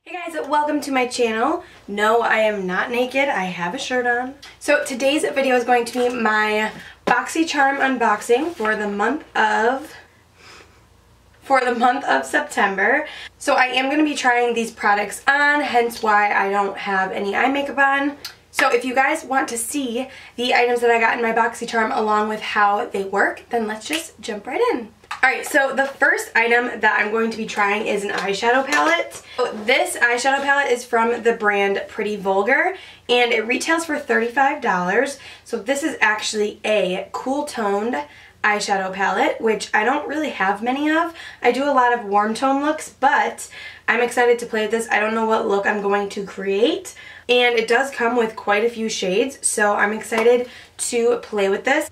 Hey guys, welcome to my channel. No, I am not naked. I have a shirt on. So today's video is going to be my Boxycharm unboxing for the month of September. So I am going to be trying these products on, hence why I don't have any eye makeup on. So if you guys want to see the items that I got in my Boxycharm along with how they work, then let's just jump right in. Alright, so the first item that I'm going to be trying is an eyeshadow palette. So this eyeshadow palette is from the brand Pretty Vulgar, and it retails for $35. So this is actually a cool toned eyeshadow palette, which I don't really have many of. I do a lot of warm tone looks, but I'm excited to play with this. I don't know what look I'm going to create, and it does come with quite a few shades, so I'm excited to play with this.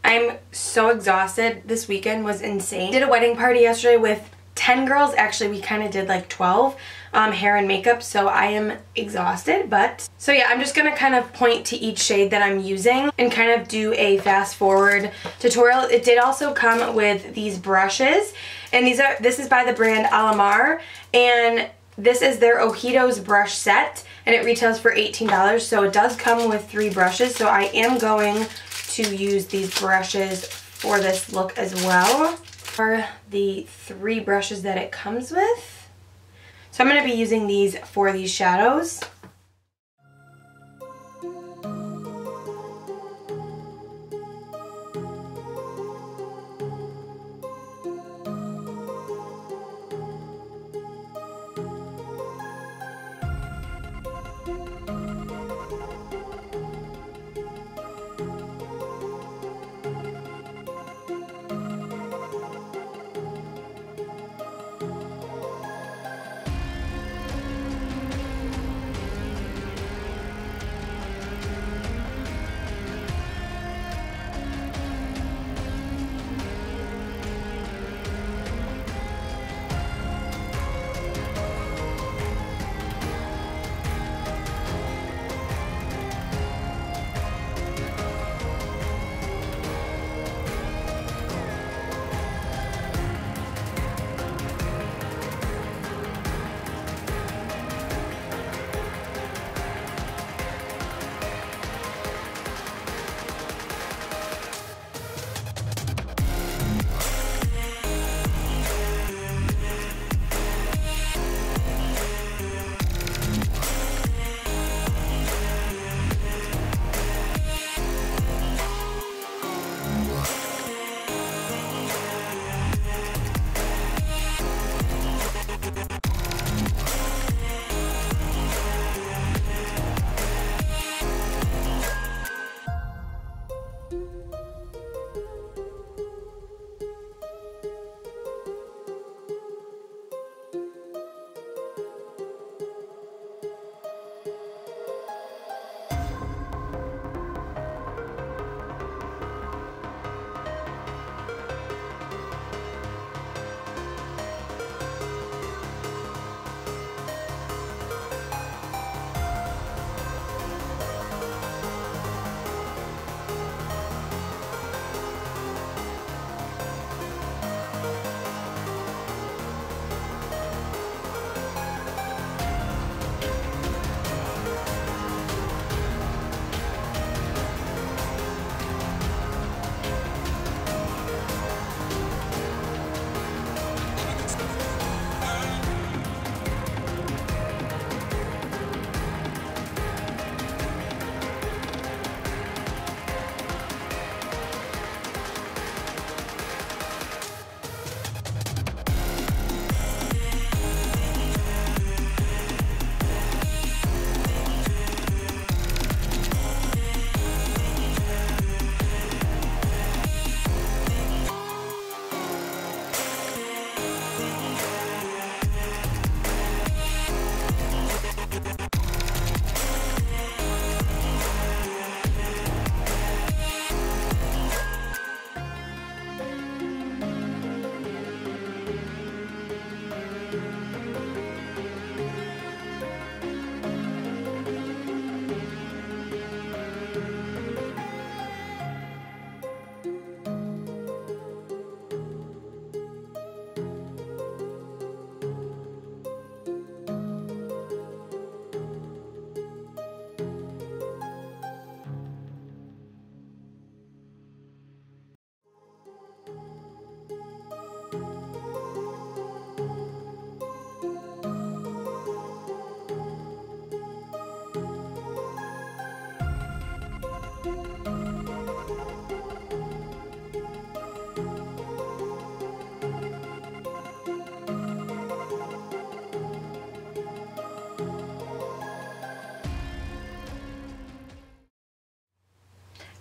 I'm so exhausted. This weekend was insane. Did a wedding party yesterday with 10 girls. Actually, we kind of did like 12 hair and makeup, so I am exhausted. But so yeah, I'm just gonna kind of point to each shade that I'm using and kind of do a fast forward tutorial. It did also come with these brushes, and this is by the brand Alamar, and this is their Ojitos brush set, and it retails for $18. So it does come with 3 brushes, so I am going to use these brushes for this look as well. For the 3 brushes that it comes with. So I'm going to be using these for these shadows.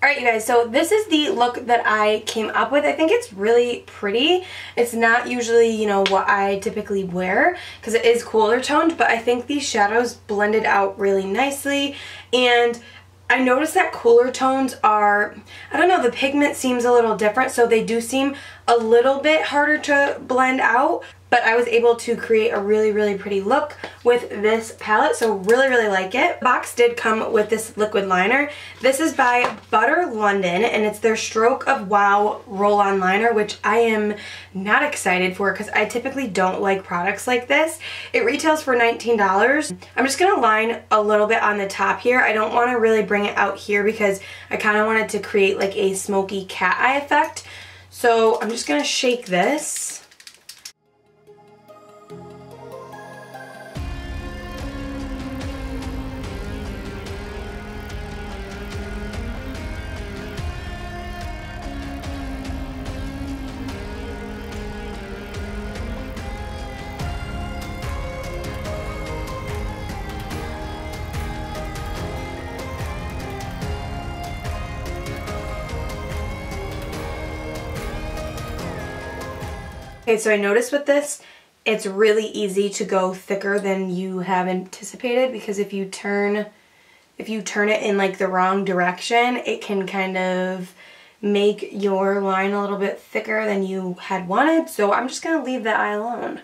Alright you guys, so this is the look that I came up with. I think it's really pretty. It's not usually, you know, what I typically wear because it is cooler toned, but I think these shadows blended out really nicely. And I noticed that cooler tones are, I don't know, the pigment seems a little different, so they do seem a little bit harder to blend out. But I was able to create a really, really pretty look with this palette, so really like it. The box did come with this liquid liner. This is by Butter London, and it's their Stroke of Wow roll-on liner, which I am not excited for because I typically don't like products like this. It retails for $19. I'm just going to line a little bit on the top here. I don't want to really bring it out here because I kind of wanted to create like a smoky cat eye effect. So I'm just going to shake this. Okay, so I noticed with this, it's really easy to go thicker than you have anticipated because if you turn it in like the wrong direction, it can kind of make your line a little bit thicker than you had wanted. So I'm just gonna leave that eye alone.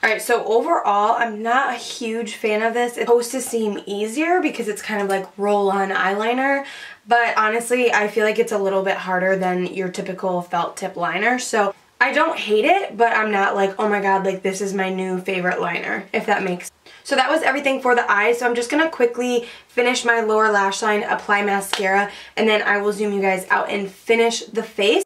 Alright, so overall, I'm not a huge fan of this. It's supposed to seem easier because it's kind of like roll-on eyeliner, but honestly, I feel like it's a little bit harder than your typical felt tip liner. So I don't hate it, but I'm not like, oh my god, like this is my new favorite liner, if that makes sense. So that was everything for the eyes, so I'm just going to quickly finish my lower lash line, apply mascara, and then I will zoom you guys out and finish the face.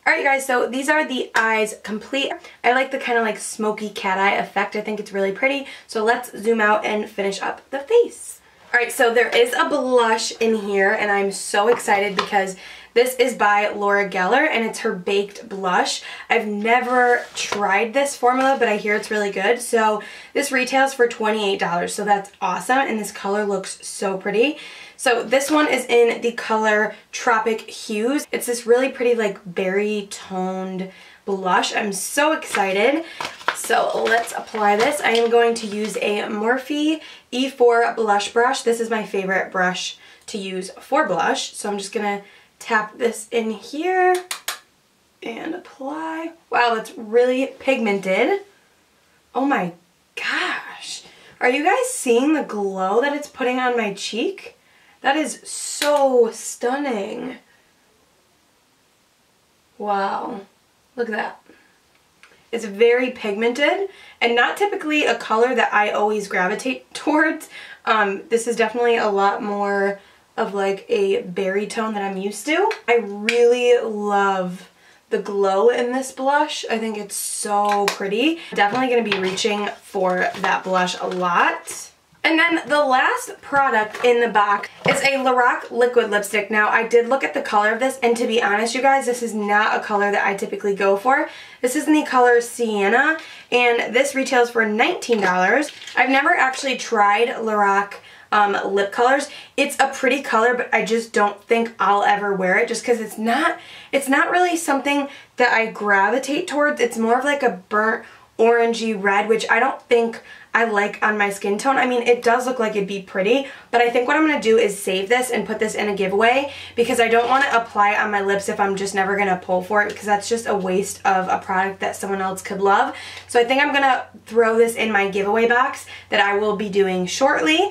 Alright guys, so these are the eyes complete. I like the kind of like smoky cat eye effect. I think it's really pretty. So let's zoom out and finish up the face. Alright, so there is a blush in here and I'm so excited because this is by Laura Geller and it's her baked blush. I've never tried this formula, but I hear it's really good. So this retails for $28, so that's awesome, and this color looks so pretty. So this one is in the color Tropic Hues. It's this really pretty like berry toned blush. I'm so excited. So let's apply this. I am going to use a Morphe E4 blush brush. This is my favorite brush to use for blush. So I'm just gonna tap this in here and apply. Wow, that's really pigmented. Oh my gosh. Are you guys seeing the glow that it's putting on my cheek? That is so stunning. Wow. Look at that. It's very pigmented and not typically a color that I always gravitate towards. This is definitely a lot more of like a berry tone that I'm used to. I really love the glow in this blush. I think it's so pretty. Definitely going to be reaching for that blush a lot. And then the last product in the box is a Lorac liquid lipstick. Now, I did look at the color of this, and to be honest, you guys, this is not a color that I typically go for. This is in the color Sienna, and this retails for $19. I've never actually tried Lorac lip colors. It's a pretty color, but I just don't think I'll ever wear it just because it's not really something that I gravitate towards. It's more of like a burnt orangey red, which I don't think I like on my skin tone. I mean, it does look like it'd be pretty, but I think what I'm going to do is save this and put this in a giveaway because I don't want to apply it on my lips if I'm just never going to pull for it, because that's just a waste of a product that someone else could love. So I think I'm going to throw this in my giveaway box that I will be doing shortly.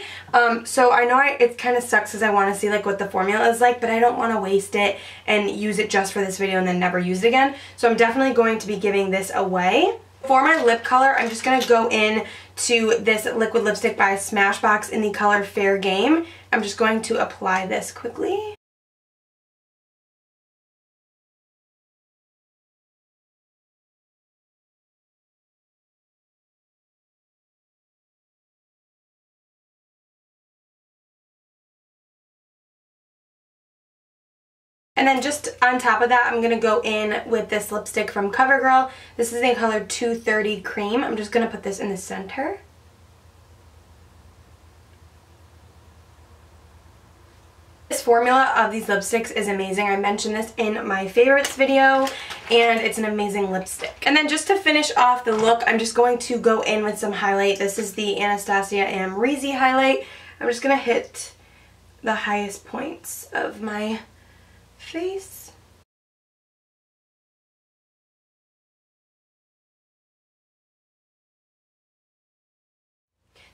So I know it kind of sucks because I want to see like what the formula is like, but I don't want to waste it and use it just for this video and then never use it again. So I'm definitely going to be giving this away. For my lip color, I'm just going to go in to this liquid lipstick by Smashbox in the color Fair Game. I'm just going to apply this quickly. And then just on top of that, I'm going to go in with this lipstick from CoverGirl. This is in color 230 Cream. I'm just going to put this in the center. This formula of these lipsticks is amazing. I mentioned this in my favorites video, and it's an amazing lipstick. And then just to finish off the look, I'm just going to go in with some highlight. This is the Anastasia Amrezy highlight. I'm just going to hit the highest points of my face.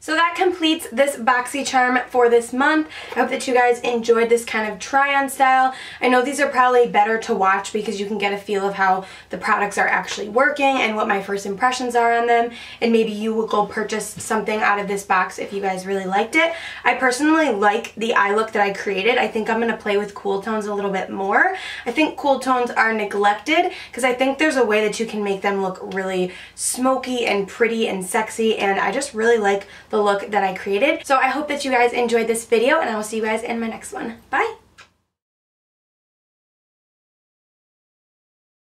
So that completes this Boxycharm for this month. I hope that you guys enjoyed this kind of try-on style. I know these are probably better to watch because you can get a feel of how the products are actually working and what my first impressions are on them, and maybe you will go purchase something out of this box if you guys really liked it. I personally like the eye look that I created. I think I'm going to play with cool tones a little bit more. I think cool tones are neglected because I think there's a way that you can make them look really smoky and pretty and sexy, and I just really like the look that I created. So I hope that you guys enjoyed this video, and I will see you guys in my next one. Bye!